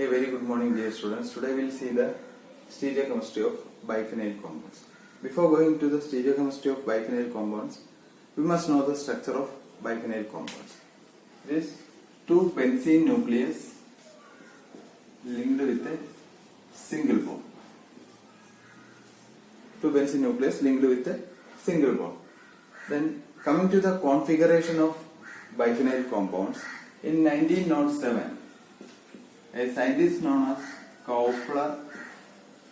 A very good morning, dear students. Today we will see the stereochemistry of biphenyl compounds. Before going to the stereochemistry of biphenyl compounds, we must know the structure of biphenyl compounds. This two benzene nucleus linked with a single bond. Two benzene nucleus linked with a single bond. Then coming to the configuration of biphenyl compounds, in 1907, a scientist known as Kaufler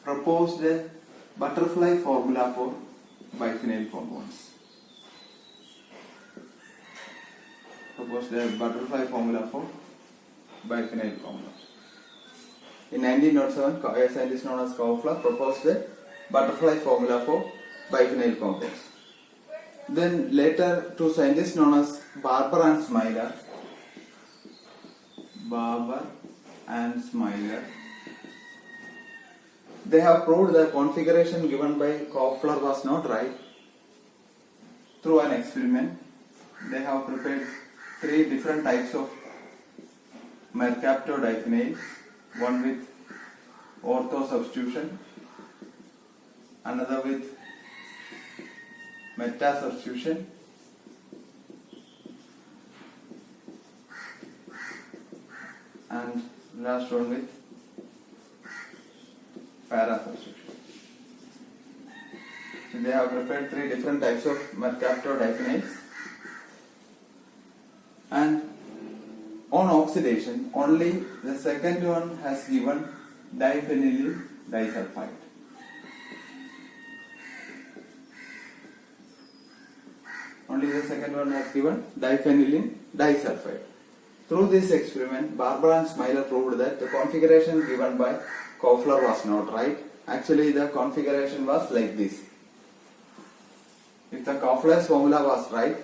proposed a butterfly formula for biphenyl compounds. In 1907, a scientist known as Kaufler proposed a butterfly formula for biphenyl compounds. Then later, two scientists known as Barber and Smiler, they have proved the configuration given by Kaufler was not right. Through an experiment, they have prepared three different types of mercaptodiphenyls, one with ortho substitution, another with meta substitution, and last one with para substitution. So they have prepared three different types of mercaptodiphenyls, and on oxidation only the second one has given diphenyl disulfide. Only the second one has given diphenyl disulfide. Through this experiment, Barber and Smiler proved that the configuration given by Kaufler was not right. Actually, the configuration was like this. If the Kaufler's formula was right,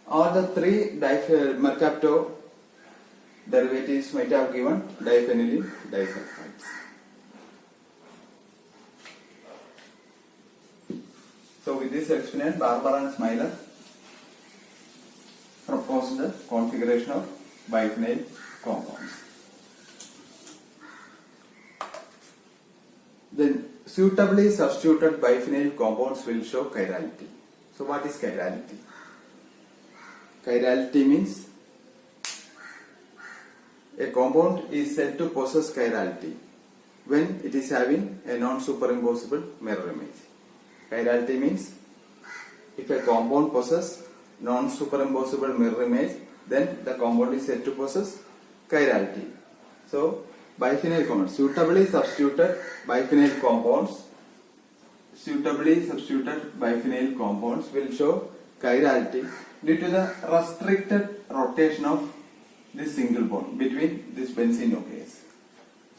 all the three mercapto derivatives might have given diphenyl disulfides. So with this experiment, Barber and Smiler proposed the configuration of biphenyl compounds. Then suitably substituted biphenyl compounds will show chirality. So what is chirality? Chirality means a compound is said to possess chirality when it is having a non-superimposable mirror image. Chirality means if a compound possesses non-superimposable mirror image, then the compound is said to possess chirality. So biphenyl compounds, suitably substituted biphenyl compounds will show chirality due to the restricted rotation of this single bond between this benzene nucleus.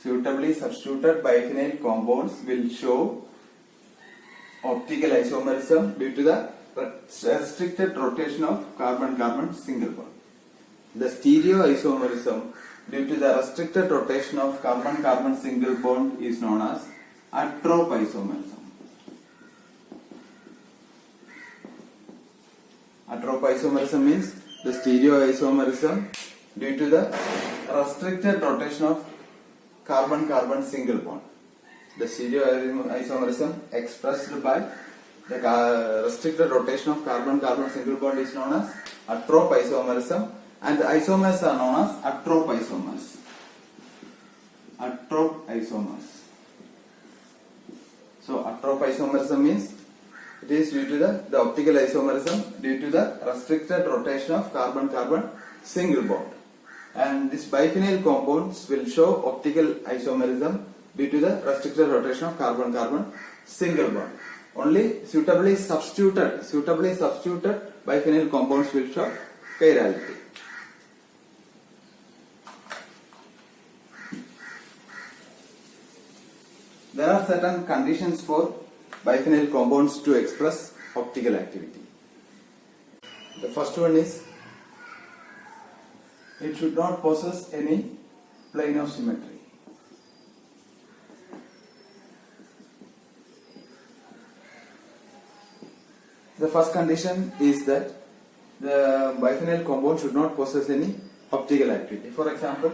Suitably substituted biphenyl compounds will show optical isomerism due to the restricted rotation of carbon-carbon single bond. The stereoisomerism due to the restricted rotation of carbon-carbon single bond is known as atropisomerism. Atropisomerism means the stereoisomerism due to the restricted rotation of carbon-carbon single bond. The stereoisomerism expressed by the restricted rotation of carbon-carbon single bond is known as atropisomerism, and the isomers are known as atropisomers. So atropisomerism means it is due to the optical isomerism due to the restricted rotation of carbon-carbon single bond. And this biphenyl compounds will show optical isomerism due to the restricted rotation of carbon-carbon single bond. Only suitably substituted biphenyl compounds will show chirality. There are certain conditions for biphenyl compounds to express optical activity. The first one is it should not possess any plane of symmetry. The first condition is that the biphenyl compound should not possess any optical activity. For example,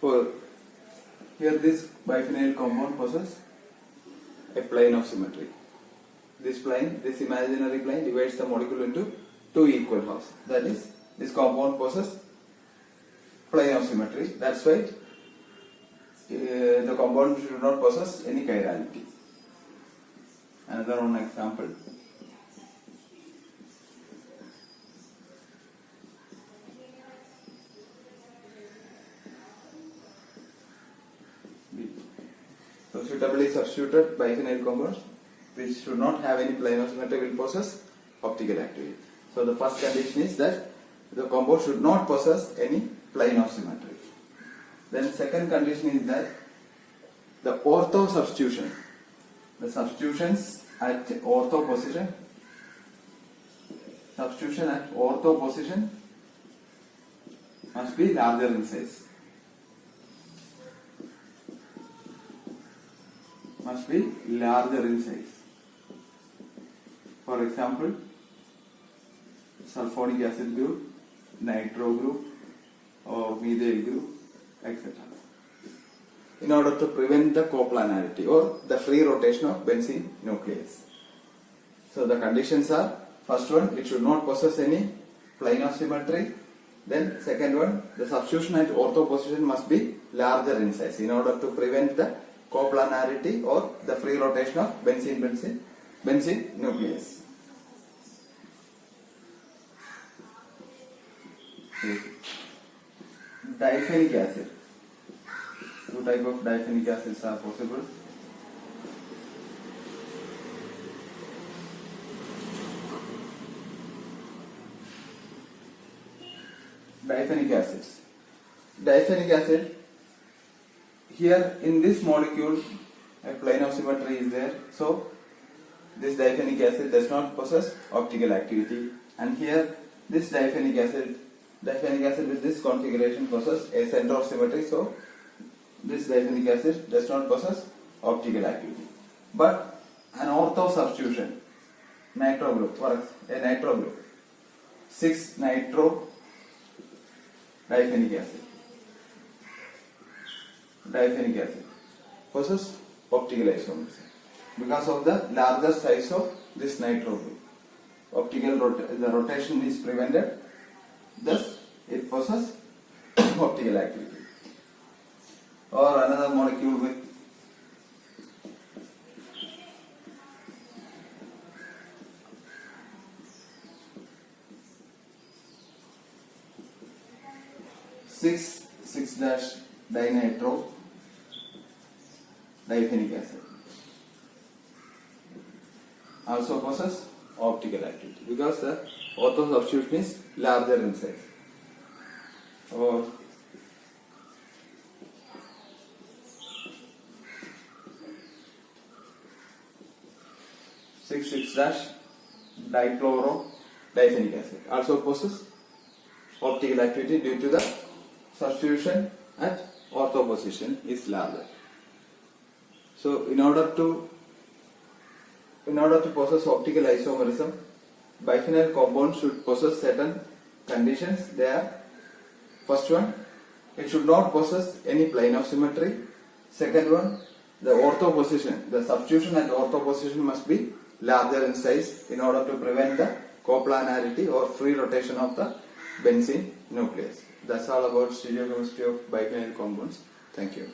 For here this biphenyl compound possesses a plane of symmetry. This plane, this imaginary plane divides the molecule into two equal halves. That is, this compound possesses plane of symmetry. That's why the compound should not possess any chirality. Another one example. So suitably substituted biphenyl compounds which should not have any plane of symmetry will possess optical activity. So the first condition is that the compound should not possess any plane of symmetry. Then second condition is that the ortho substitution, the substitutions at ortho position, must be larger in size. Must be larger in size. For example, sulfonic acid group, nitro group, or methyl group, etc. In order to prevent the coplanarity or the free rotation of benzene nucleus. So the conditions are: first one, it should not possess any plane of symmetry. Then second one, the substitution at ortho position must be larger in size in order to prevent the coplanarity or the free rotation of benzene nucleus. Diphenic acid. Two types of diphenic acids are possible. Diphenic acids. Diphenic acid, here in this molecule a plane of symmetry is there, so this diphenic acid does not possess optical activity, and here this diphenic acid with this configuration possesses a center of symmetry, so this diphenic acid does not possess optical activity. But an ortho substitution, nitro group, for a nitro group, 6-nitro diphenic acid possesses optical isomerism because of the larger size of this nitro group. The rotation is prevented, thus it possesses optical activity. Or another molecule with six-dinitro diphenic acid also possesses optical activity because the ortho substitution is larger in size. Or dichloro diphenic acid also possesses optical activity due to the substitution at ortho position is larger. So in order to possess optical isomerism, biphenyl compound should possess certain conditions. They are: first one, it should not possess any plane of symmetry. Second one, the ortho position, the substitution at ortho position must be larger in size in order to prevent the coplanarity or free rotation of the benzene nucleus. That's all about stereochemistry of biphenyl compounds. Thank you.